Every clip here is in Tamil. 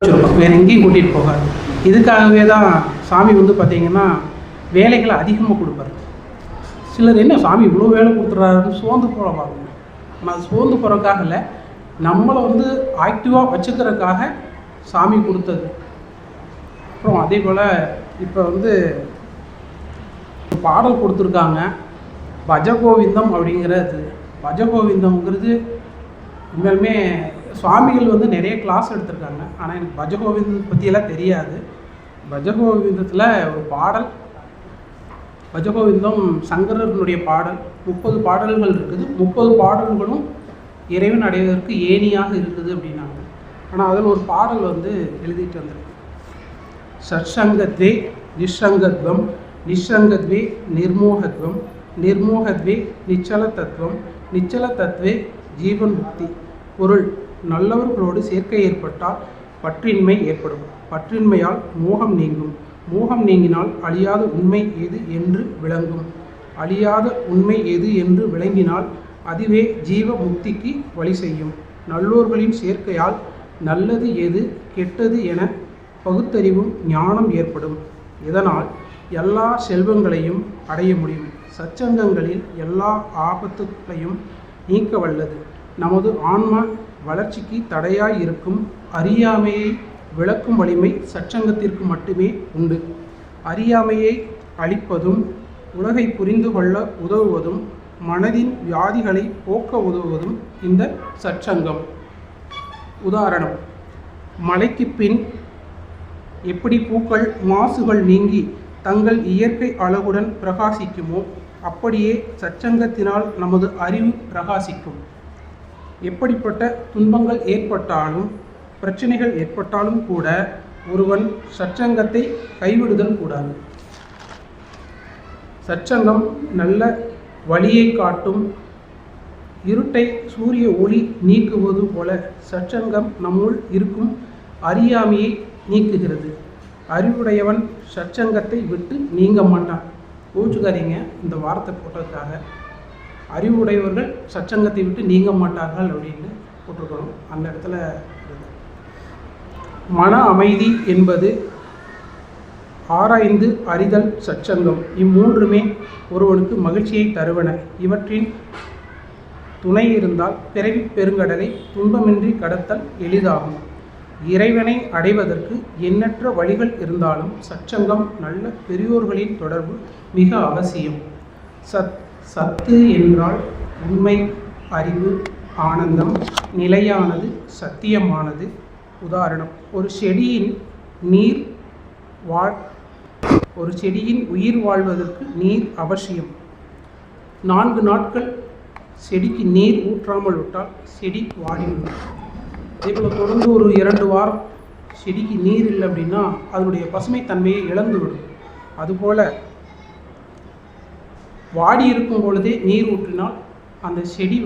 வேறு எங்கேயும் கூட்டிகிட்டு போகாது. இதுக்காகவே தான் சாமி பார்த்திங்கன்னா வேலைகளை அதிகமாக கொடுப்பாரு. சிலர் என்ன சாமி இவ்வளோ வேலை கொடுத்துட்றாருன்னு சோர்ந்து போக பாருங்க. ஆனால் அது சோர்ந்து போகிறதுக்காக இல்லை, நம்மளை ஆக்டிவாக வச்சுக்கிறதுக்காக சாமி கொடுத்தது. அப்புறம் அதே போல் இப்போ பாடல் கொடுத்துருக்காங்க, பஜகோவிந்தம் அப்படிங்கிறது. பஜகோவிந்தம்ங்கிறது உண்மையிலுமே சுவாமிகள் நிறைய கிளாஸ் எடுத்திருக்காங்க. ஆனால் எனக்கு பஜகோவிந்தம் பற்றியெல்லாம் தெரியாது. பஜகோவிந்தத்தில் ஒரு பாடல், பஜகோவிந்தம் சங்கரனுடைய பாடல். 30 பாடல்கள் இருக்குது. 30 பாடல்களும் இறைவன் அடைவதற்கு ஏணியாக இருக்குது அப்படின்னாங்க. ஆனால் அதில் ஒரு பாடல் எழுதிட்டு வந்திருக்கு. சற்சங்கத்வே நிஷங்கத்வம், நிஷங்கத்வே நிர்மோகத்வம், நிர்மோகத்வே நிச்சல தத்துவம், நிச்சல தத்துவே ஜீவன் முக்தி. பொருள்: நல்லவர்களோடு சேர்க்கை ஏற்பட்டால் பற்றின்மை ஏற்படும். பற்றின்மையால் மோகம் நீங்கும். மோகம் நீங்கினால் அழியாத உண்மை எது என்று விளங்கும். அழியாத உண்மை எது என்று விளங்கினால் அதுவே ஜீவ முக்திக்கு வழி செய்யும். நல்லோர்களின் சேர்க்கையால் நல்லது எது கெட்டது என பகுத்தறிவும் ஞானம் ஏற்படும். இதனால் எல்லா செல்வங்களையும் அடைய முடியும். சச்சங்கங்களில் எல்லா ஆபத்துகளையும் நீக்க வல்லது. நமது ஆன்ம வளர்ச்சிக்கு தடையாய் இருக்கும் அறியாமையை விளக்கும் வலிமை சச்சங்கத்திற்கு மட்டுமே உண்டு. அறியாமையை அழிப்பதும் உலகை புரிந்து கொள்ள உதவுவதும் மனதின் வியாதிகளை போக்க உதவுவதும் இந்த சச்சங்கம். உதாரணம்: மழைக்கு பின் எப்படி பூக்கள் மாசுகள் நீங்கி தங்கள் இயற்கை அழகுடன் பிரகாசிக்குமோ அப்படியே சச்சங்கத்தினால் நமது அறிவு பிரகாசிக்கும். எப்படிப்பட்ட துன்பங்கள் ஏற்பட்டாலும் பிரச்சனைகள் ஏற்பட்டாலும் கூட ஒருவன் சச்சங்கத்தை கைவிடுதல் கூடாது. சச்சங்கம் நல்ல வழியை காட்டும். இருட்டை சூரிய ஒளி நீக்குவது போல சச்சங்கம் நம்முள் இருக்கும் அறியாமையை நீக்குகிறது. அறிவுடையவன் சச்சங்கத்தை விட்டு நீங்க மாட்டான். கோச்சுக்காதீங்க இந்த வார்த்தை போட்டதுக்காக. அறிவுடையவர்கள் சச்சங்கத்தை விட்டு நீங்க மாட்டார்கள் அப்படின்னு போட்டிருக்கணும். அந்த இடத்துல மன அமைதி என்பது ஆராய்ந்து அறிதல் சச்சங்கம். இம்மூன்றுமே ஒருவனுக்கு மகிழ்ச்சியை தருவன. இவற்றின் துணை இருந்தால் பிறவி பெருங்கடலை துன்பமின்றி கடத்தல் எளிதாகும். இறைவனை அடைவதற்கு எண்ணற்ற வழிகள் இருந்தாலும் சச்சங்கம் நல்ல பெரியோர்களின் தொடர்பு மிக அவசியம். சத்து என்றால் உண்மை, அறிவு, ஆனந்தம், நிலையானது, சத்தியமானது. உதாரணம்: ஒரு செடியின் உயிர் வாழ்வதற்கு நீர் அவசியம். 4 நாட்கள் செடிக்கு நீர் ஊற்றாமல் விட்டால் செடி வாடிவிடும். அதேபோல் தொடர்ந்து ஒரு 2 வாரம் செடிக்கு நீர் இல்லை அப்படின்னா அதனுடைய பசுமை தன்மையை இழந்துவிடும். அதுபோல் வாடி இருக்கும் பொழுதே நீர் ஊற்றினால் அந்த செடி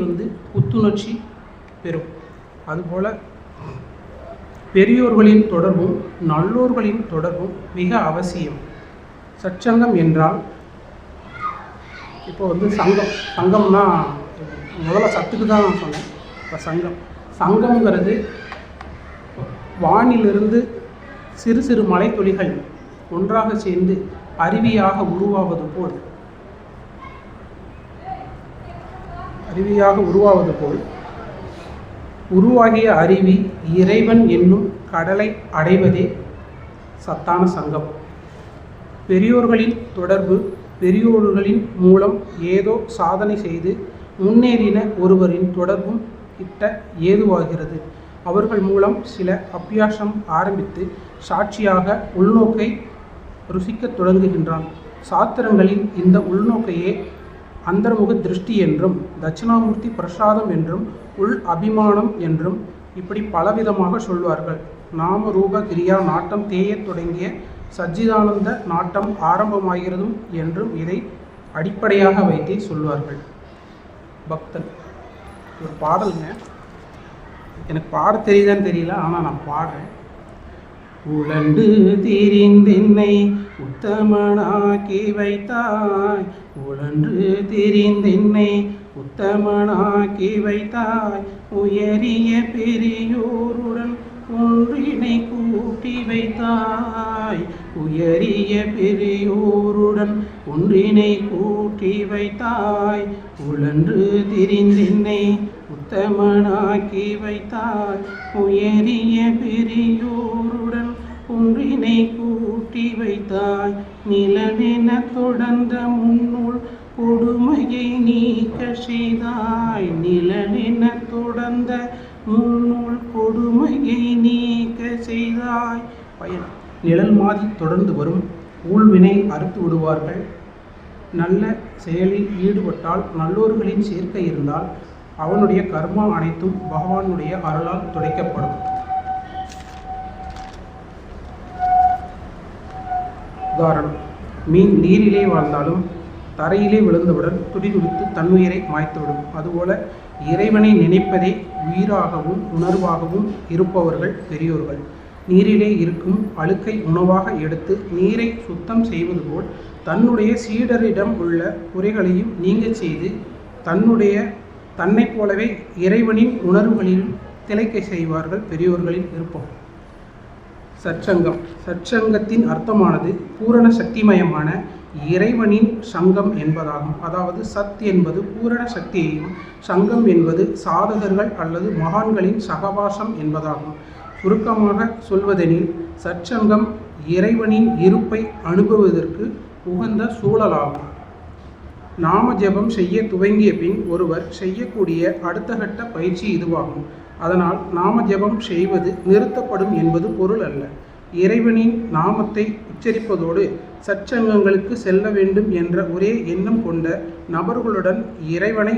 புத்துணர்ச்சி பெறும். அதுபோல் பெரியோர்களின் தொடர்பும் நல்லோர்களின் தொடர்பும் மிக அவசியம். சச்சங்கம் என்றால் இப்போ சங்கம்னா முதல்ல சத்துக்கு தான் நான் சொன்னேன். இப்போ சங்கம்ங்கிறது வானிலிருந்து சிறு சிறு மலைத்துளிகள் ஒன்றாக சேர்ந்து அருவியாக உருவாவது போல் உருவாகிய அருவி இறைவன் என்னும் கடலை அடைவதே சத்தான சங்கம். பெரியோர்களின் தொடர்பு பெரியோர்களின் மூலம் ஏதோ சாதனை செய்து முன்னேறின ஒருவரின் தொடர்பும் கிட்ட ஏதுவாகிறது. அவர்கள் மூலம் சில அபியாசம் ஆரம்பித்து சாட்சியாக உள்நோக்கை ருசிக்கத் தொடங்குகின்றான். சாத்திரங்களில் இந்த உள்நோக்கையே அந்தர்முக திருஷ்டி என்றும் தட்சிணாமூர்த்தி பிரசாதம் என்றும் உள் அபிமானம் என்றும் இப்படி பலவிதமாக சொல்வார்கள். நாம ரூப கிரியா நாட்டம் தேயத் தொடங்கிய சச்சிதானந்த நாட்டம் ஆரம்பமாகிறதும் என்றும் இதை அடிப்படையாக வைத்தே சொல்வார்கள். பக்தன் ஒரு பாடலுங்க, எனக்கு பாட தெரியுதான்னு தெரியல, ஆனால் நான் பாடுறேன். உழண்டு திரிந்தென்னை உத்தமனாக்கி வைத்தாய், உழன்று திரிந்தென்னை உத்தமனாக்கி வைத்தாய், உயரிய பெரியோருடன் ஒன்றினை கூட்டி வைத்தாய். உயரிய பெரியோருடன் ஒன்றினை கூட்டி வைத்தாய். உழன்று திரிந்தென்னை உத்தமனாக்கி வைத்தாய். உயரிய பெரியோருடன் ஒன்றினை கூட்டி வைத்தாய். நிலனென தொடர்ந்த முன்னூல் கொடுமையை நீக்க செய்தாய். நிலனென தொடர்ந்த முன்னூல் கொடுமையை நீக்க செய்தாய். பயன்: நிழல் மாறி தொடர்ந்து வரும் ஊழ்வினை அறுத்து விடுவார்கள். நல்ல செயலில் ஈடுபட்டால், நல்லோர்களின் சேர்க்கை இருந்தால், அவனுடைய கர்மா அனைத்தும் பகவானுடைய அருளால் துடைக்கப்படும். உதாரணம்: மீன் நீரிலே வாழ்ந்தாலும் தரையிலே விழுந்தவுடன் துடிதுடித்து தன்னுயிரை மாய்த்துவிடும். அதுபோல இறைவனை நினைப்பதே உயிராகவும் உணர்வாகவும் இருப்பவர்கள் பெரியோர்கள். நீரிலே இருக்கும் அழுக்கை உணவாக எடுத்து நீரை சுத்தம் செய்வது போல் தன்னுடைய சீடரிடம் உள்ள குறைகளையும் நீங்கச் செய்து தன்னைப் போலவே இறைவனின் உணர்வுகளில் திளைக்க செய்வார்கள் பெரியோர்களின் விருப்பம். சற்சங்கம்: சற்சங்கத்தின் அர்த்தமானது பூரண சக்திமயமான இறைவனின் சங்கம் என்பதாகும். அதாவது சத் என்பது பூரண சக்தியையும், சங்கம் என்பது சாதகர்கள் அல்லது மகான்களின் சகவாசம் என்பதாகும். சுருக்கமாக சொல்வதெனில், சற்சங்கம் இறைவனின் இருப்பை அனுபவுவதற்கு உகந்த சூழலாகும். நாம ஜெபம் செய்ய துவங்கிய பின் ஒருவர் செய்யக்கூடிய அடுத்த கட்ட பயிற்சி இதுவாகும். அதனால் நாம ஜெபம் செய்வது நிறுத்தப்படும் என்பது பொருள் அல்ல. இறைவனின் நாமத்தை உச்சரிப்பதோடு சற்சங்கங்களுக்கு செல்ல வேண்டும் என்ற ஒரே எண்ணம் கொண்ட நபர்களுடன் இறைவனை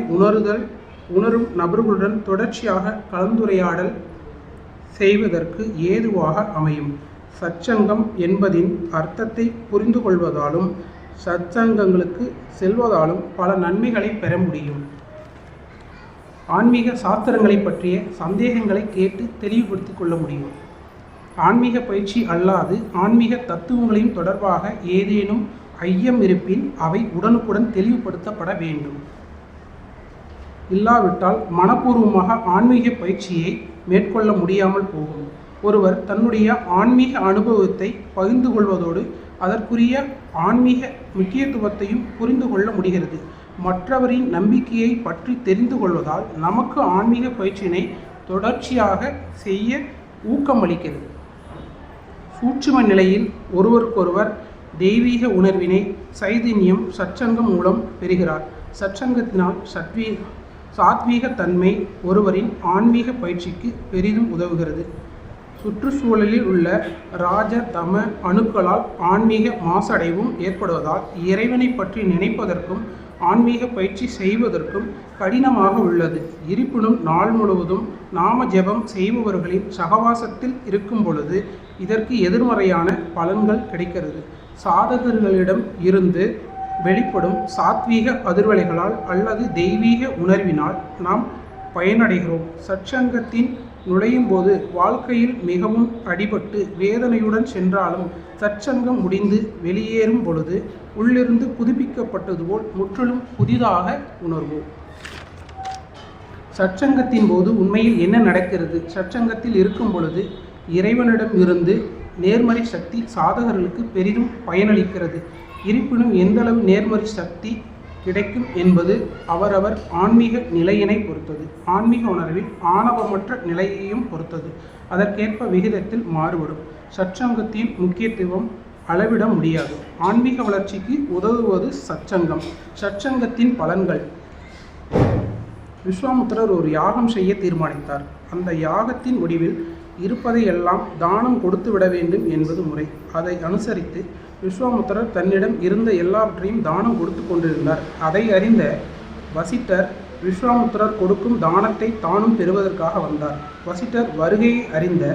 உணரும் நபர்களுடன் தொடர்ச்சியாக கலந்துரையாடல் செய்வதற்கு ஏதுவாக அமையும். சற்சங்கம் என்பதின் அர்த்தத்தை புரிந்து கொள்வதாலும் சற்சங்கங்களுக்கு செல்வதாலும் பல நன்மைகளை பெற முடியும். ஆன்மீக சாஸ்திரங்களை பற்றிய சந்தேகங்களை கேட்டு தெளிவுபடுத்திக் கொள்ள முடியும். ஆன்மீக பயிற்சி அல்லாது ஆன்மீக தத்துவங்களையும் தொடர்பாக ஏதேனும் ஐயம் இருப்பின் அவை உடனுக்குடன் தெளிவுபடுத்தப்பட வேண்டும். இல்லாவிட்டால் மனப்பூர்வமாக ஆன்மீக பயிற்சியை மேற்கொள்ள முடியாமல் போகும். ஒருவர் தன்னுடைய ஆன்மீக அனுபவத்தை பகிர்ந்து கொள்வதோடு அதற்குரிய ஆன்மீக முக்கியத்துவத்தையும் புரிந்து கொள்ள முடிகிறது. மற்றவரின் நம்பிக்கையை பற்றி தெரிந்து கொள்வதால் நமக்கு ஆன்மீக பயிற்சியினை தொடர்ச்சியாக செய்ய ஊக்கமளிக்கிறது. சூட்சும நிலையில் ஒருவருக்கொருவர் தெய்வீக உணர்வினை சைதன்யம் சற்சங்கம் மூலம் பெறுகிறார். சற்சங்கத்தினால் சாத்வீக தன்மை ஒருவரின் ஆன்மீக பயிற்சிக்கு பெரிதும் உதவுகிறது. சுற்றுச்சூழலில் உள்ள ராஜ தம அணுக்களால் ஆன்மீக மாசடைவும் ஏற்படுவதால் இறைவனை பற்றி நினைப்பதற்கும் ஆன்மீக பயிற்சி செய்வதற்கும் கடினமாக உள்ளது. இருப்பினும் நாள் முழுவதும் நாம ஜெபம் செய்பவர்களின் சகவாசத்தில் இருக்கும் பொழுது இதற்கு எதிர்மறையான பலன்கள் கிடைக்கிறது. சாதகர்களிடம் இருந்து வெளிப்படும் சாத்வீக அதிர்வலைகளால் அல்லது தெய்வீக உணர்வினால் நாம் பயனடைகிறோம். சற்சங்கத்தின் நுழையும் போது வாழ்க்கையில் மிகவும் அடிபட்டு வேதனையுடன் சென்றாலும் சற்சங்கம் முடிந்து வெளியேறும் பொழுது உள்ளிருந்து புதுப்பிக்கப்பட்டது போல் முற்றிலும் புதிதாக உணர்வோம். சற்சங்கத்தின் போது உண்மையில் என்ன நடக்கிறது? சற்சங்கத்தில் இருக்கும் பொழுது இறைவனிடம் இருந்து நேர்மறை சக்தி சாதகர்களுக்கு பெரிதும் பயனளிக்கிறது. இருப்பினும் எந்தளவு நேர்மறை சக்தி கிடைக்கும் என்பது அவரவர் ஆன்மீக நிலையினை பொறுத்தது. ஆன்மீக உணர்வில் ஆணவமற்ற நிலையையும் பொறுத்தது. அதற்கேற்ப விகிதத்தில் மாறுபடும். சற்சங்கத்தின் முக்கியத்துவம் அளவிட முடியாது. ஆன்மீக வளர்ச்சிக்கு உதவுவது சற்சங்கம். சற்சங்கத்தின் பலன்கள்: விஸ்வாமித்திரர் ஒரு யாகம் செய்ய தீர்மானித்தார். அந்த யாகத்தின் முடிவில் இருப்பதையெல்லாம் தானம் கொடுத்து விட வேண்டும் என்பது முறை. அதை அனுசரித்து விஸ்வாமித்திரர் தன்னிடம் இருந்த எல்லாவற்றையும் தானம் கொடுத்து கொண்டிருந்தார். அதை அறிந்த வசிட்டர் விஸ்வாமித்திரர் கொடுக்கும் தானத்தை தானும் பெறுவதற்காக வந்தார். வசிட்டர் வருகையை அறிந்த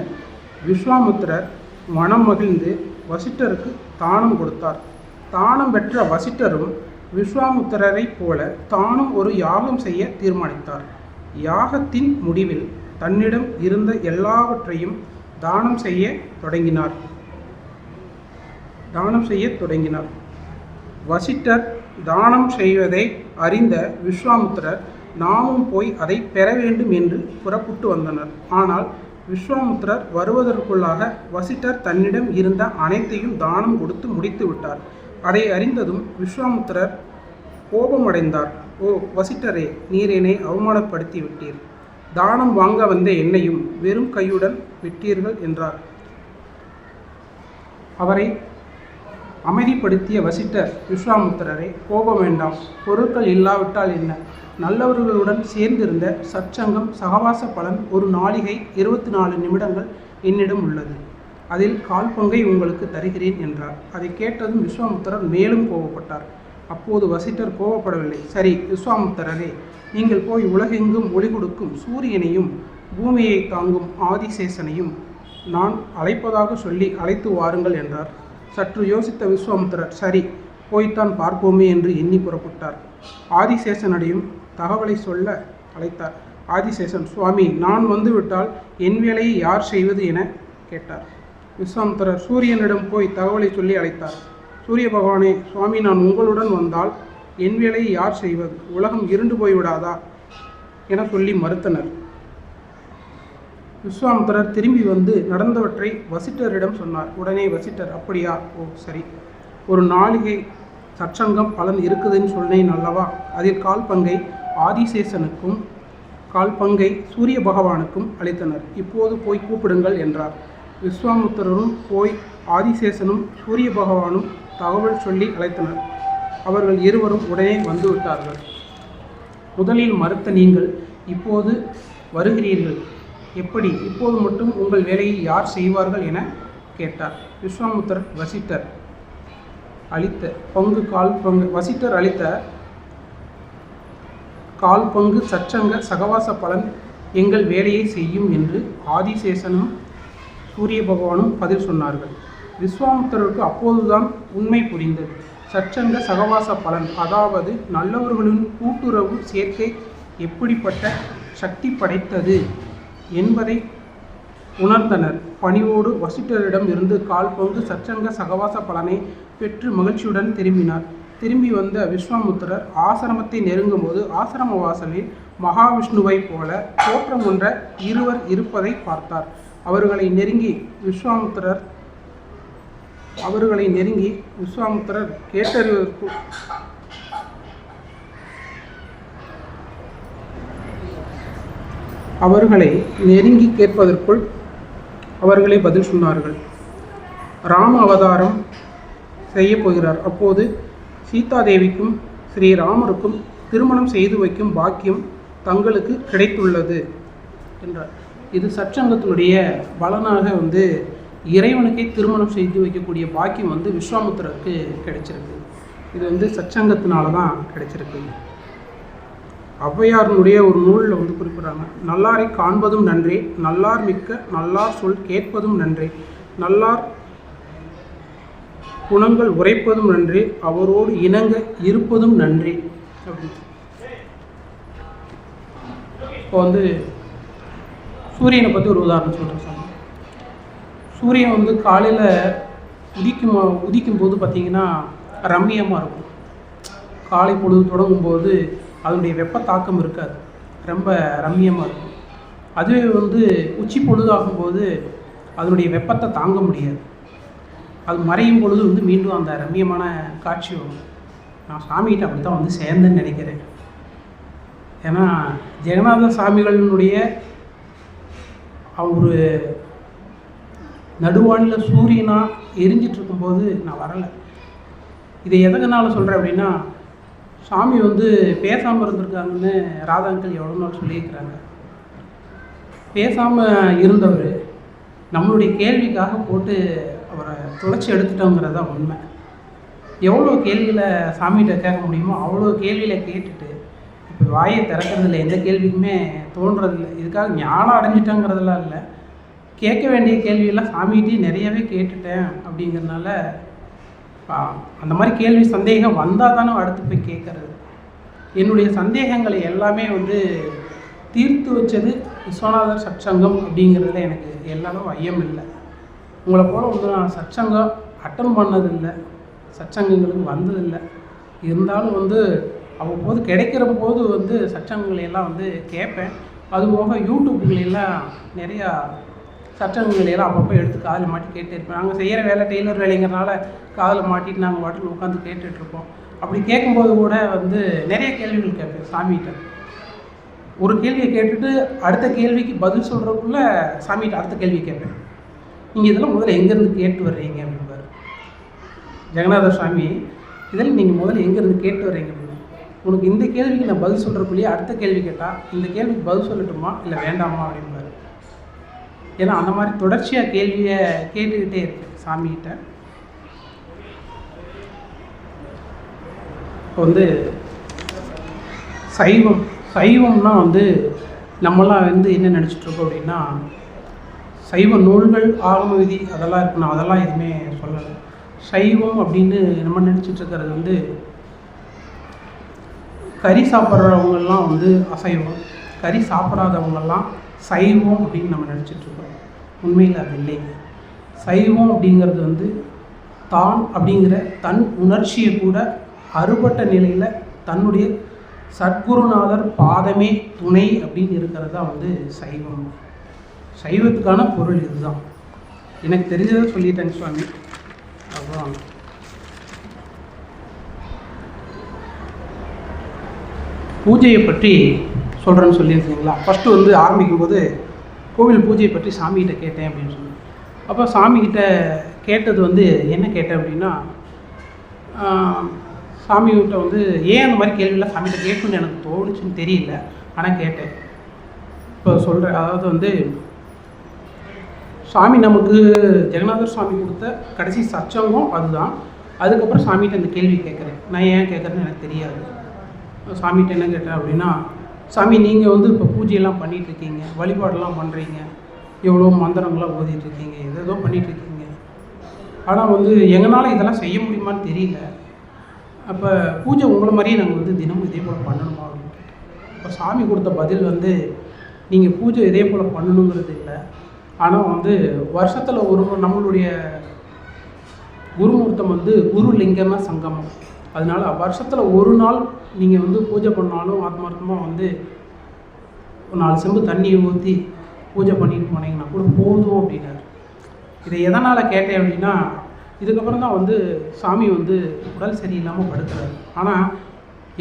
விஸ்வாமித்திரர் மனம் மகிழ்ந்து வசிட்டருக்கு தானம் கொடுத்தார். தானம் பெற்ற வசிட்டரும் விஸ்வாமித்திரரை போல தானும் ஒரு யாகம் செய்ய தீர்மானித்தார். யாகத்தின் முடிவில் தன்னிடம் இருந்த எல்லாவற்றையும் தானம் செய்ய தொடங்கினார். வசிட்டர் தானம் செய்வதை அறிந்த விஸ்வாமித்திரர் நாமும் போய் அதை பெற வேண்டும் என்று புறப்பட்டு வந்தனர். ஆனால் விஸ்வாமித்திரர் வருவதற்குள்ளாக வசிட்டர் தன்னிடம் இருந்த அனைத்தையும் தானம் கொடுத்து முடித்து விட்டார். அதை அறிந்ததும் விஸ்வாமித்திரர் கோபமடைந்தார். ஓ வசிட்டரே, நீர் என்னை அவமானப்படுத்தி விட்டீர். தானம் வாங்க வந்த என்னையும் வெறும் கையுடன் விட்டீர்கள் என்றார். அவரை அமைதிப்படுத்திய வசிட்டர், விஸ்வாமித்திரரை, கோபம் வேண்டாம். பொருட்கள் இல்லாவிட்டால் என்ன? நல்லவர்களுடன் சேர்ந்திருந்த சற்சங்கம் சகவாச பலன் ஒரு நாளிகை 24 நிமிடங்கள் என்னிடம் உள்ளது. அதில் 1/4 பங்கை உங்களுக்கு தருகிறேன் என்றார். அதை கேட்டதும் விஸ்வாமித்திரர் மேலும் கோபப்பட்டார். அப்போது வசிட்டர் கோபப்படவில்லை. சரி விஸ்வாமித்திரரே, நீங்கள் போய் உலகெங்கும் ஒளி கொடுக்கும் சூரியனையும் பூமியை தாங்கும் ஆதிசேஷனையும் நான் அழைப்பதாக சொல்லி அழைத்து வாருங்கள் என்றார். சற்று யோசித்த விஸ்வாமித்திரர், சரி போய்த்தான் பார்ப்போமே என்று எண்ணி புறப்பட்டார். ஆதிசேஷனடையும் தகவலை சொல்ல அழைத்தார். ஆதிசேஷன், சுவாமி, நான் வந்துவிட்டால் என் வேலையை யார் செய்வது என கேட்டார். விஸ்வாமித்திரர் சூரியனிடம் போய் தகவலை சொல்லி அழைத்தார். சூரிய பகவானே, சுவாமி, நான் உங்களுடன் வந்தால் என் வேலையை யார் செய்வது? உலகம் இருண்டு போய்விடாதா என சொல்லி மறுத்தனர். விஸ்வாமித்திரர் திரும்பி வந்து நடந்தவற்றை வசிட்டரிடம் சொன்னார். உடனே வசிட்டர், அப்படியா, ஓ சரி, ஒரு நாளிகை சற்சங்கம் பலன் இருக்குதுன்னு சொன்னேன் அல்லவா, அதில் 1/4 பங்கை ஆதிசேஷனுக்கும் 1/4 பங்கை சூரிய பகவானுக்கும் அளித்தனர். இப்போது போய் கூப்பிடுங்கள் என்றார். விஸ்வாமித்திரரும் போய் ஆதிசேஷனும் சூரிய பகவானும் தகவல் சொல்லி அழைத்தனர். அவர்கள் இருவரும் உடனே வந்துவிட்டார்கள். முதலில் மறுத்த நீங்கள் இப்போது வருகிறீர்கள், எப்படி? இப்போது மட்டும் உங்கள் வேலையை யார் செய்வார்கள் என கேட்டார். விஸ்வாமித்திரர், வசிட்டர் அளித்த பங்கு 1/4 பங்கு வசிட்டர் அளித்த 1/4 பங்கு சற்சங்க சகவாச பலன் எங்கள் வேலையை செய்யும் என்று ஆதிசேஷனும் சூரிய பகவானும் பதில் சொன்னார்கள். விஸ்வாமித்திரருக்கு அப்போதுதான் உண்மை புரிந்தது. சற்சங்க சகவாச பலன், அதாவது நல்லவர்களின் கூட்டுறவு சேர்க்கை எப்படிப்பட்ட சக்தி படைத்தது என்பதை உணர்ந்தனர். பணிவோடு வசிட்டரிடம் இருந்து 1/4 பங்கு சற்சங்க சகவாச பலனை பெற்று மகிழ்ச்சியுடன் திரும்பினார். திரும்பி வந்த விஸ்வாமித்திரர் ஆசிரமத்தை நெருங்கும் போது ஆசிரம வாசலில் மகாவிஷ்ணுவை போல தோற்றம் கொண்ட இருவர் இருப்பதை பார்த்தார். அவர்களை நெருங்கி விஸ்வாமித்திரர் கேட்டறிவதற்கு அவர்களை நெருங்கி கேட்பதற்குள் அவர்களே பதில் சொன்னார்கள். ராம அவதாரம் செய்ய போகிறார். அப்போது சீதாதேவிக்கும் ஸ்ரீராமருக்கும் திருமணம் செய்து வைக்கும் பாக்கியம் தங்களுக்கு கிடைத்துள்ளது என்றார். இது சற்சங்கத்தினுடைய பலனாக இறைவனுக்கே திருமணம் செய்து வைக்கக்கூடிய பாக்கியம் விஸ்வாமித்திரருக்கு கிடைச்சிருக்கு. இது சற்சங்கத்தினால தான் கிடைச்சிருக்கு. ஔவையாரினுடைய ஒரு நூலில் குறிப்பிட்றாங்க, நல்லாரை காண்பதும் நன்றே, நல்லார் மிக்க நல்லார் சொல் கேட்பதும் நன்றே, நல்லார் குணங்கள் உரைப்பதும் நன்றே, அவரோடு இணங்க இருப்பதும் நன்றே அப்படின்னு. இப்போ சூரியனை பற்றி ஒரு உதாரணம் சொல்கிறேன் சார். சூரியன் காலையில் உதிக்கும்போது பார்த்திங்கன்னா ரம்மியமாக இருக்கும். காலை பொழுது தொடங்கும்போது அதனுடைய வெப்ப தாக்கம் இருக்காது, ரொம்ப ரம்மியமாக இருக்கும். அதுவே உச்சி பொழுதாகும்போது அதனுடைய வெப்பத்தை தாங்க முடியாது. அது மறையும் பொழுது மீண்டும் அந்த ரம்மியமான காட்சி வரும். நான் சாமிகிட்ட அப்படி தான் சேர்ந்தேன்னு நினைக்கிறேன். ஏன்னா ஜெகநாத சாமிகளினுடைய ஒரு நடுவானில் சூரியனாக எரிஞ்சிட்ருக்கும்போது நான் வரலை. இதை எதனால் சொல்கிறேன் அப்படின்னா, சாமி பேசாமல் இருந்திருக்காங்கன்னு ராதாங்கள் எவ்வளோ நாள் சொல்லியிருக்கிறாங்க. பேசாமல் இருந்தவர் நம்மளுடைய கேள்விக்காக போட்டு அவரை துளைச்சி எடுத்துட்டோங்கிறது தான் உண்மை. எவ்வளோ கேள்வியில் சாமிகிட்ட கேட்க முடியுமோ அவ்வளோ கேள்வியில் கேட்டுட்டு இப்போ வாயை திறக்கிறதில்ல, எந்த கேள்விக்குமே தோன்றதில்லை. இதுக்காக ஞானம் அடைஞ்சிட்டோங்கிறதுலாம் இல்லை, கேட்க வேண்டிய கேள்வியெல்லாம் சாமிகிட்டே நிறையவே கேட்டுட்டேன் அப்படிங்கிறதுனால அந்த மாதிரி கேள்வி சந்தேகம் வந்தால் தானே அடுத்து போய் கேட்குறது. என்னுடைய சந்தேகங்களை எல்லாமே தீர்த்து வச்சது விஸ்வநாதர் சற்சங்கம் அப்படிங்கிறதுல எனக்கு எல்லாரும் ஐயம் இல்லை. உங்களை போல் நான் சற்சங்கம் அட்டன் பண்ணதில்லை, சற்சங்கங்களுக்கு வந்ததில்லை. இருந்தாலும் அவ்வப்போது கிடைக்கிற போது சற்சங்கங்களையெல்லாம் கேட்பேன். அதுபோக யூடியூப்களெல்லாம் நிறையா சட்டங்களையெல்லாம் அப்பப்போ எடுத்து காதில் மாட்டி கேட்டே இருப்பேன். நாங்கள் செய்கிற வேலை டெய்லர் வேலைங்கிறனால காதில் மாட்டிட்டு நாங்கள் வாட்டில் உட்காந்து கேட்டுட்ருப்போம். அப்படி கேட்கும்போது கூட வந்து நிறைய கேள்விகள் கேட்பேன் சாமிகிட்ட. ஒரு கேள்வியை கேட்டுட்டு அடுத்த கேள்விக்கு பதில் சொல்கிறதுக்குள்ள சாமிகிட்ட அடுத்த கேள்வி கேட்பேன். நீங்கள் இதெல்லாம் முதல்ல எங்கேருந்து கேட்டு வர்றீங்க அப்படின்பார் ஜெகநாத சுவாமி. இதில் நீங்கள் முதல்ல எங்கேருந்து கேட்டு வர்றீங்க அப்படின்னு. உனக்கு இந்த கேள்விக்கு நான் பதில் சொல்கிறக்குள்ளேயே அடுத்த கேள்வி கேட்டால் இந்த கேள்விக்கு பதில் சொல்லட்டுமா இல்லை வேண்டாமா அப்படின்பார். ஏன்னா அந்த மாதிரி தொடர்ச்சியாக கேள்வியை கேட்டுக்கிட்டே இருக்கு சாமிகிட்ட. இப்போ வந்து சைவம்னா வந்து நம்மளாம் வந்து என்ன நினச்சிட்ருக்கோம் அப்படின்னா, சைவ நூல்கள் ஆகம விதி அதெல்லாம் இருக்கணும், அதெல்லாம் எதுவுமே சொல்லலை. சைவம் அப்படின்னு நம்ம நினச்சிட்ருக்கிறது வந்து கறி சாப்பிட்றவங்கெல்லாம் வந்து அசைவம், கறி சாப்பிடாதவங்கெல்லாம் சைவம் அப்படின்னு நம்ம நினச்சிட்ருக்கோம். உண்மையில் அது இல்லைங்க. சைவம் அப்படிங்கிறது வந்து தான் அப்படிங்கிற தன் உணர்ச்சியை கூட அறுபட்ட நிலையில் தன்னுடைய சத்குருநாதர் பாதமே துணை அப்படின்னு இருக்கிறது தான் வந்து சைவம். சைவத்துக்கான பொருள் இதுதான். எனக்கு தெரிஞ்சதை சொல்லிட்டேங்க சுவாமி. அப்புறம் பூஜையை பற்றி சொல்கிறேன்னு சொல்லியிருக்கீங்களா. ஃபஸ்ட்டு வந்து ஆரம்பிக்கும்போது கோவில் பூஜையை பற்றி சாமிகிட்ட கேட்டேன் அப்படின்னு சொன்னேன். அப்போ சாமிகிட்ட கேட்டது வந்து என்ன கேட்டேன் அப்படின்னா, சாமிகிட்ட வந்து ஏன் அந்த மாதிரி கேள்வியெல்லாம் சாமிகிட்ட கேட்கணுன்னு எனக்கு தோணுச்சுன்னு தெரியல, ஆனால் கேட்டேன். இப்போ சொல்கிறேன். அதாவது வந்து சாமி நமக்கு ஜெகநாதர் சுவாமி கொடுத்த கடைசி சச்சங்கம் அதுதான். அதுக்கப்புறம் சாமிகிட்ட இந்த கேள்வி கேட்குறேன். நான் ஏன் கேட்குறேன்னு எனக்கு தெரியாது. சாமிகிட்ட என்ன கேட்டேன் அப்படின்னா, சாமி நீங்கள் வந்து இப்போ பூஜையெல்லாம் பண்ணிகிட்ருக்கீங்க, வழிபாடெல்லாம் பண்ணுறீங்க, எவ்வளோ மந்திரங்களாம் ஓதிட்டுருக்கீங்க, எதோ பண்ணிகிட்ருக்கீங்க. ஆனால் வந்து எங்களால் இதெல்லாம் செய்ய முடியுமான்னு தெரியல. அப்போ பூஜை உங்களை மாதிரியே நாங்கள் வந்து தினமும் இதே போல் பண்ணணுமா அப்படின்னு கேட்டேன். இப்போ சாமி கொடுத்த பதில் வந்து, நீங்கள் பூஜை இதே போல் பண்ணணுங்கிறது இல்லை, ஆனால் வந்து வருஷத்தில் ஒரு நம்மளுடைய குருமுகூர்த்தம் வந்து குரு லிங்கம சங்கமம். அதனால் வருஷத்தில் ஒரு நாள் நீங்கள் வந்து பூஜை பண்ணாலும் ஆத்மார்த்தமாக வந்து ஒரு 4 செம்பு தண்ணியை ஊற்றி பூஜை பண்ணிட்டு போனீங்கன்னா கூட போதும் அப்படின்னாரு. இதை எதனால் கேட்டேன் அப்படின்னா, இதுக்கப்புறம் தான் வந்து சாமி வந்து உடல் சரியில்லாமல் படுக்கிறாரு. ஆனால்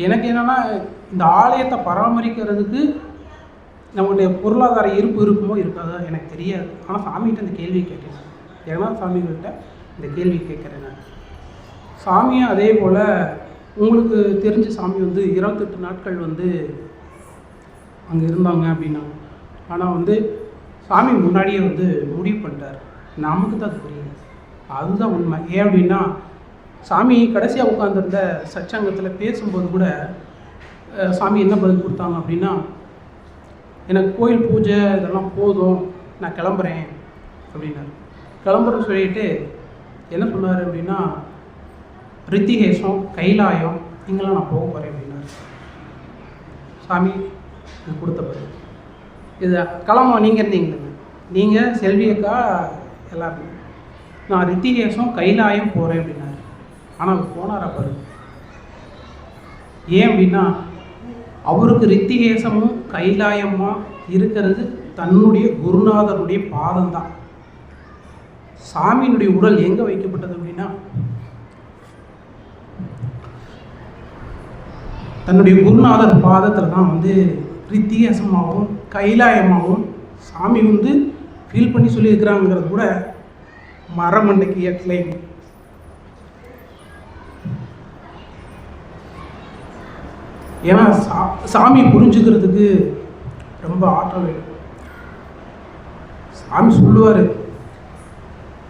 எனக்கு என்னென்னா, இந்த ஆலயத்தை பராமரிக்கிறதுக்கு நம்மளுடைய பொருளாதார இருப்பு இருக்குமோ இருக்காதோ எனக்கு தெரியாது. ஆனால் சாமிகிட்ட இந்த கேள்வி கேட்குறேன். ஏன்னா சாமிகிட்ட இந்த கேள்வி கேட்குறேன் நான். சாமியும் அதே போல் உங்களுக்கு தெரிஞ்ச சாமி வந்து 28 நாட்கள் வந்து அங்கே இருந்தாங்க அப்படின்னாங்க. ஆனால் வந்து சாமி முன்னாடியே வந்து முடிவு பண்ணிட்டார். நமக்கு தான் அது புரியல. அதுதான் உண்மை. ஏன் அப்படின்னா, சாமி கடைசியாக உட்காந்துருந்த சச்சங்கத்தில் பேசும்போது கூட சாமி என்ன பதில் கொடுத்தாங்க அப்படின்னா, எனக்கு கோயில் பூஜை இதெல்லாம் போதும், நான் கிளம்புறேன் அப்படின்னாரு. கிளம்புறேன்னு சொல்லிட்டு என்ன சொன்னார் அப்படின்னா, ரித்திகேசம், கைலாயம் இங்கெல்லாம் நான் போக போகிறேன் அப்படின்னாரு. சாமி இது கொடுத்த பதில். இது கிளம்ப நீங்கள் இருந்தீங்களே, நீங்கள் செல்வியக்கா எல்லாருமே, நான் ரித்திகேசம் கைலாயம் போகிறேன் அப்படின்னாரு. ஆனால் அவர் போனாரா பாரு. ஏன் அப்படின்னா, அவருக்கு ரித்திகேசமும் கைலாயமாக இருக்கிறது தன்னுடைய குருநாதருடைய பாதம்தான். சாமியினுடைய உடல் எங்கே வைக்கப்பட்டது அப்படின்னா, தன்னுடைய குருநாதர் பாதத்தில் தான் வந்து ரித்திகேசமாகவும் கைலாயமாகவும் சாமி வந்து ஃபீல் பண்ணி சொல்லியிருக்கிறாங்கிறது கூட மரமண்டைக்கு எட்டலைங்க. ஏன்னா சாமி புரிஞ்சுக்கிறதுக்கு ரொம்ப ஆற்றல் வேணும். சாமி சொல்லுவார்,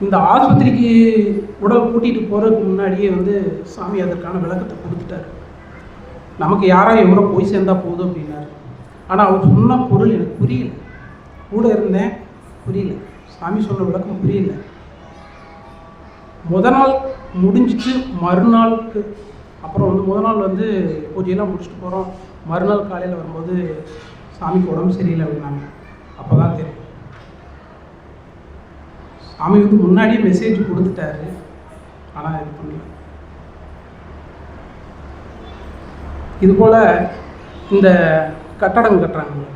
இந்த ஆஸ்பத்திரிக்கு உடல் கூட்டிகிட்டு போகிறதுக்கு முன்னாடியே வந்து சாமி அதற்கான விளக்கத்தை கொடுத்துட்டார். நமக்கு யாராவது எவ்வளோ போய் சேர்ந்தால் போதும் அப்படின்னாரு. ஆனால் அவர் சொன்ன பொருள் எனக்கு புரியல. கூட இருந்தேன், புரியல. சாமி சொன்ன விளக்கம் புரியல. முத நாள் முடிஞ்சிட்டு மறுநாளுக்கு அப்புறம் வந்து முத நாள் வந்து பூஜையெல்லாம் முடிச்சுட்டு போகிறோம். மறுநாள் காலையில் வரும்போது சாமிக்கு உடம்பு சரியில்லை அப்படின்னாங்க. அப்போ தான் தெரியும், சாமி வந்து முன்னாடியே மெசேஜ் கொடுத்துட்டாரு, ஆனால் இது பண்ணல. இதுபோல் இந்த கட்டடம் கட்டுறாங்க,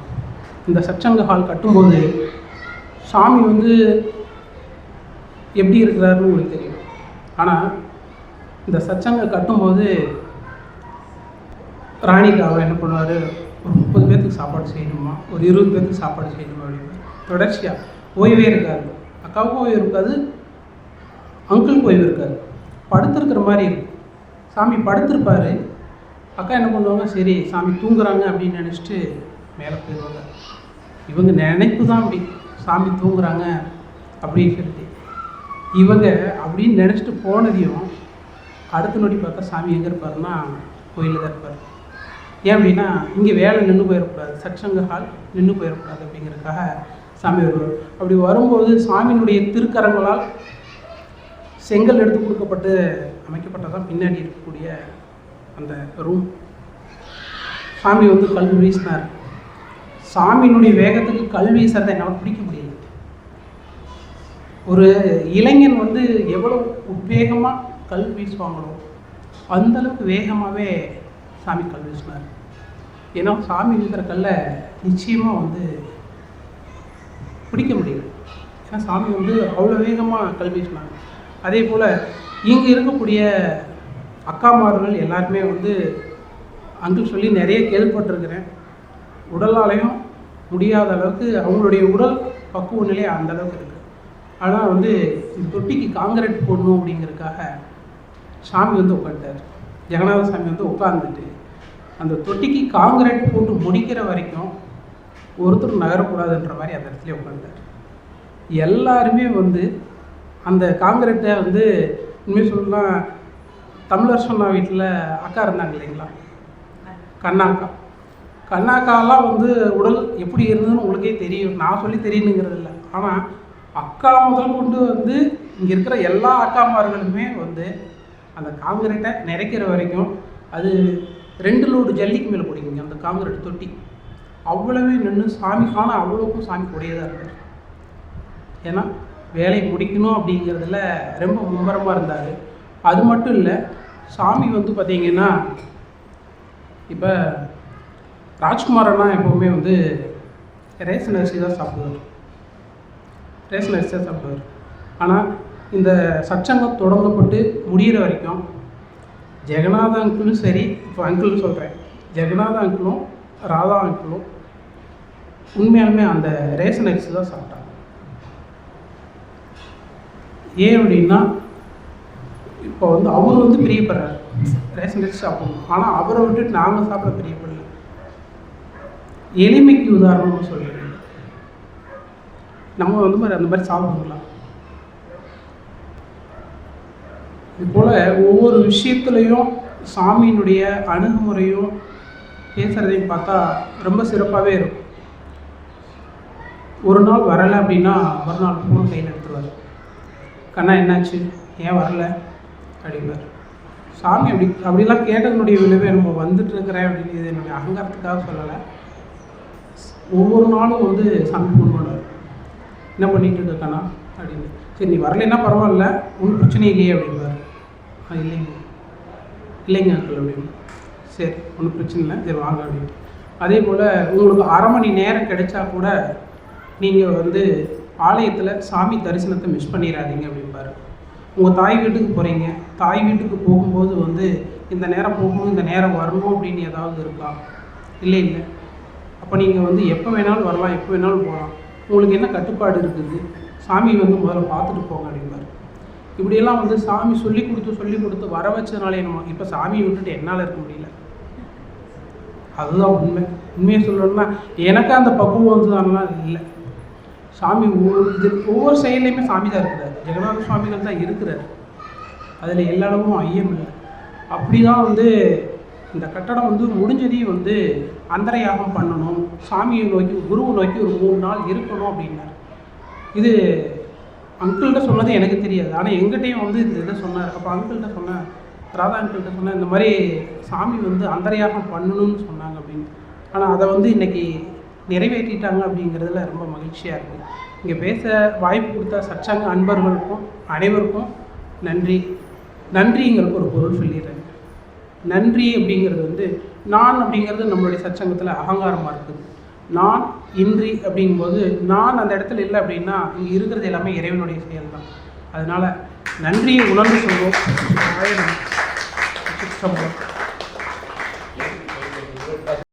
இந்த சச்சங்க ஹால் கட்டும்போது சாமி வந்து எப்படி இருக்கிறாருன்னு உங்களுக்கு தெரியும். ஆனால் இந்த சச்சங்க கட்டும்போது ராணிக்காவை என்ன பண்ணுவார், ஒரு 30 பேர்த்துக்கு சாப்பாடு செய்யணுமா, ஒரு 20 பேர்த்துக்கு சாப்பாடு செய்யணுமா அப்படின்னு தொடர்ச்சியாக ஓய்வே இருக்காது. அக்காவுக்கும் ஓய்வு இருக்காது, அங்கிளுக்கு ஓய்வு இருக்காது. படுத்துருக்கிற மாதிரி இருக்கும். சாமி படுத்திருப்பார், அக்கா என்ன பண்ணுவாங்க, சரி சாமி தூங்குறாங்க அப்படின்னு நினச்சிட்டு மேலே போயிடுவாங்க. இவங்க நினைப்பு தான் அப்படி, சாமி தூங்குறாங்க அப்படின்னு சொல்லிட்டு இவங்க அப்படின்னு நினச்சிட்டு போனதையும் அடுத்த நொடி பார்த்தா சாமி எங்கே இருப்பாருன்னா கோயிலில் தான் இருப்பார். ஏன் அப்படின்னா இங்கே வேலை நின்று போயிடக்கூடாது, சச்சங்க ஹால் நின்று போயிடக்கூடாது அப்படிங்கிறதுக்காக சாமி வருவார். அப்படி வரும்போது சாமியினுடைய திருக்கரங்களால் செங்கல் எடுத்து கொடுக்கப்பட்டு அமைக்கப்பட்டதான் பின்னாடி இருக்கக்கூடிய அந்த ரூம். சாமி வந்து கல் வீசினார். சாமியினுடைய வேகத்துக்கு கல் வீசுறதை என்னால் பிடிக்க முடியல. ஒரு இளைஞன் வந்து எவ்வளோ உத்வேகமாக கல் வீசுவாங்களோ அந்தளவுக்கு வேகமாகவே சாமி கல் வீசினார். ஏன்னா சாமி வீசுகிற கல்லை நிச்சயமாக வந்து பிடிக்க முடியல. ஏன்னா சாமி வந்து அவ்வளோ வேகமாக கல் வீசினாங்க. அதே போல் இங்கே இருக்கக்கூடிய அக்காமார்கள் எல்லாருமே வந்து அங்கிள் சொல்லி நிறைய கேள்விப்பட்டிருக்கிறேன். உடலாலையும் முடியாத அளவுக்கு அவங்களுடைய உடல் பக்குவ நிலை அந்த அளவுக்கு இருக்குது. ஆனால் வந்து இந்த தொட்டிக்கு காங்கிரீட் போடணும் அப்படிங்கிறதுக்காக சாமி வந்து உட்காந்துட்டார். ஜெகநாத சாமி வந்து உட்காந்துட்டு அந்த தொட்டிக்கு காங்கிரீட் போட்டு முடிக்கிற வரைக்கும் ஒருத்தர் நகரக்கூடாதுன்ற மாதிரி அந்த இடத்துல உட்காந்துட்டார். எல்லாருமே வந்து அந்த காங்கிரீட்டை வந்து இனிமேல் சொல்லலாம், தமிழர் சொன்ன வீட்டில் அக்கா இருந்தாங்க இல்லைங்களா, கண்ணாக்காலாம் வந்து உடல் எப்படி இருந்ததுன்னு உங்களுக்கே தெரியும். நான் சொல்லி தெரியணுங்கிறது இல்லை. ஆனால் அக்கா முதல் கொண்டு வந்து இங்கே இருக்கிற எல்லா அக்காமார்களுமே வந்து அந்த காங்கிரீட்டை நிறைக்கிற வரைக்கும் அது 2 லோடு ஜல்லிக்கு மேலே போடுவீங்க அந்த காங்கிரீட் தொட்டி. அவ்வளவே நின்று சாமி, ஆனால் அவ்வளோக்கும் சாமி கூடையதாக இருக்கார். ஏன்னா வேலையை முடிக்கணும் அப்படிங்கிறதுல ரொம்ப மும்முரமாக இருந்தார். அது மட்டும் இல்லை, சாமி வந்து பார்த்திங்கன்னா இப்போ ராஜ்குமாரனா எப்போவுமே வந்து ரேஷன் அரிசி தான் சாப்பிடுவார். ஆனால் இந்த சச்சங்கம் தொடங்கப்பட்டு முடிகிற வரைக்கும் ஜெகநாத அங்கிளும் சரி, இப்போ அங்கிள்னு சொல்கிறேன், ஜெகநாத அங்கிளும் ராதா அங்கிளும் உண்மையாலுமே அந்த ரேஷன் அரிசி தான் சாப்பிட்டாங்க. ஏன் அப்படின்னா இப்போ வந்து அவர் வந்து பிரியப்படுறாரு, ரேஷன் அரிசி சாப்பிடணும். ஆனால் அவரை விட்டுட்டு நாங்கள் சாப்பிட பிரியப்படல. எளிமைக்கு உதாரணம்னு சொல்கிறேன். நம்ம வந்து அந்த மாதிரி சாப்பிடுங்களா? இது போல் ஒவ்வொரு விஷயத்துலையும் சாமியினுடைய அணுகுமுறையும் பேசுகிறதையும் பார்த்தா ரொம்ப சிறப்பாகவே இருக்கும். ஒரு நாள் வரலை அப்படின்னா மறுநாள் ஃபோன் கையில் எடுத்துருவார். கண்ணா என்னாச்சு, ஏன் வரலை அப்படின்னார். சாமி அப்படிலாம் கேட்டதனுடைய விளைவே நம்ம வந்துட்டு இருக்கிறேன் அப்படின்னு இது என்னுடைய அகங்காரத்துக்காக சொல்லலை. ஒவ்வொரு நாளும் வந்து சாமி ஃபோன் பண்ணுவார். என்ன பண்ணிகிட்டு இருக்கண்ணா அப்படின்னு. சரி நீ வரலைன்னா பரவாயில்ல, ஒன்றும் பிரச்சனை இல்லையே அப்படின்பார். இல்லைங்க அங்கிள் அப்படின்னு. சரி ஒன்றும் பிரச்சனை இல்லை, சரி வாங்க அப்படின்னு. அதே போல் உங்களுக்கு 1/2 மணி நேரம் கிடைச்சா கூட நீங்கள் வந்து ஆலயத்தில் சாமி தரிசனத்தை மிஸ் பண்ணிடாதீங்க அப்படின்பார். உங்கள் தாய் வீட்டுக்கு போகிறீங்க, தாய் வீட்டுக்கு போகும்போது வந்து இந்த நேரம் போகணும், இந்த நேரம் வரணும் அப்படின்னு ஏதாவது இருக்கா? இல்லை. அப்போ நீங்கள் வந்து எப்போ வேணாலும் வரலாம், எப்போ வேணாலும் போகலாம். உங்களுக்கு என்ன கட்டுப்பாடு இருக்குது? சாமி வந்து முதல்ல பார்த்துட்டு போங்க அப்படின்பார். இப்படியெல்லாம் வந்து சாமி சொல்லி கொடுத்து வர வச்சதுனாலே நம்ம இப்போ சாமியை விட்டுட்டு என்னால் இருக்க முடியல. அதுதான் உண்மையை சொல்லணும்னா எனக்கு அந்த பக்குவம் வந்ததுனால இல்லை. சாமி ஒவ்வொரு செயலையுமே சாமி தான் இருக்கிறார். ஜெகநாத சுவாமிகள் தான் இருக்கிறார். அதில் எல்லாரும் ஐயம் இல்லை. அப்படி தான் வந்து இந்த கட்டடம் வந்து முடிஞ்சதையும் வந்து அந்தரையாகம் பண்ணணும், சாமியை நோக்கி குருவை நோக்கி ஒரு 3 நாள் இருக்கணும் அப்படின்னார். இது அங்கிள்கிட்ட சொன்னது எனக்கு தெரியாது. ஆனால் எங்கிட்டையும் வந்து இந்த இதை சொன்னார். அப்போ அங்கிள்கிட்ட சொன்னேன், ராதா அங்கிள்கிட்ட சொன்னேன், இந்த மாதிரி சாமி வந்து அந்தரையாகம் பண்ணணும்னு சொன்னாங்க அப்படின்னு. ஆனால் அதை வந்து இன்றைக்கி நிறைவேற்றிட்டாங்க அப்படிங்கிறதுல ரொம்ப மகிழ்ச்சியாக இருக்குது. இங்கே பேச வாய்ப்பு கொடுத்த சச்சங்க அன்பர்களுக்கும் அனைவருக்கும் நன்றிங்கிறது ஒரு பொருள் சொல்லிடுறேன். நன்றி அப்படிங்கிறது வந்து நான் அப்படிங்கிறது நம்மளுடைய சச்சங்கத்தில் அகங்காரமாக இருக்குது. நான் இன்றி அப்படிங்கும்போது நான் அந்த இடத்துல இல்லை அப்படின்னா இங்கே இருக்கிறது எல்லாமே இறைவனுடைய செயல் தான். அதனால் நன்றியை உணர்ந்து சொல்வோம்.